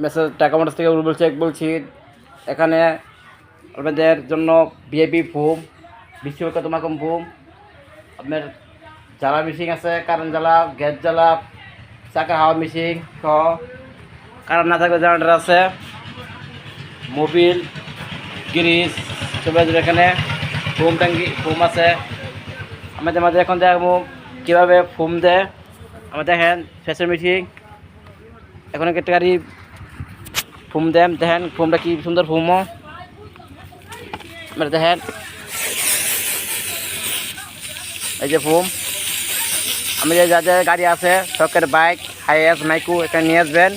Message টাকা motors থেকে রুবেল শেখ বলছি। এখানে আপনাদের জন্য ভিআইপি ফোম, বিশ্ববিখ্যাত তোমাকম ফোম, আপনার জ্বালা মেশিন আছে, কারেন্ট জ্বালা, গ্যাস জ্বালা, চাকা হাওয়া মেশিন সহ, কারেন্ট না থাকলে জেনারেটার আছে, মোবিল, গ্রিস, সবাই এখানে ফোম ট্যাঙ্কি ফোম আছে। আমাদের মাঝে এখন দেখবো কীভাবে ফোম দেয়। আমরা দেখেন ফ্যাশন মেশিন, এখন একটা গাড়ি ফোম দেন, দেখেন ফোমটা কি সুন্দর ফোমও। আমরা দেখেন এই যে ফোম, আমাদের যাদের গাড়ি আছে শখের বাইক, হাইএস, মাইকু এখানে নিয়ে আসবেন।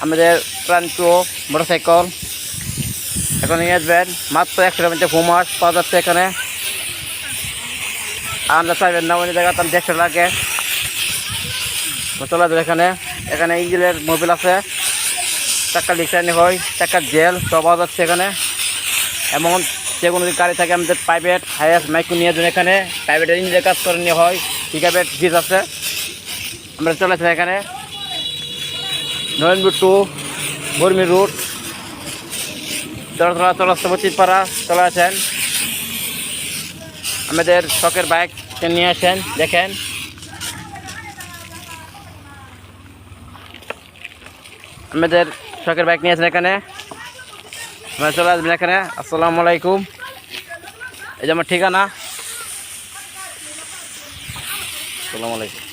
আমাদের প্রান্টো মোটরসাইকেল এখন নিয়ে আসবেন, মাত্র 100 টাকার মধ্যে ফোম ওয়াশ পাওয়া যাচ্ছে এখানে। আমরা চাইবেন না অন্য জায়গায়, তার 150 লাগে চলে আসবে এখানে। এখানে ইঞ্জিনের মোবিল আছে, চাক্কার ডিজাইন হয়, চাক্কার জেল সব পাওয়া যাচ্ছে এখানে। এমন যে কোনো গাড়ি থাকে আমাদের প্রাইভেট, হাইএস, মাইকু নিয়ে যান এখানে। প্রাইভেটের ইঞ্জিনের কাজ করে নিয়ে হয়, পিকআপের জিজ আছে। আমরা চলে আসছি এখানে নয়নপুর টু বর্মি রুট, চলাচল পচিপাড়া চলে আসেন। আমাদের শখের বাইক নিয়ে আসেন, দেখেন আমাদের শখের বাইক নিয়ে আসেন এখানে। আমরা চলে আসবেন এখানে। আসসালামু আলাইকুম, এই যে আমার ঠিকানা। আসসালামু আলাইকুম।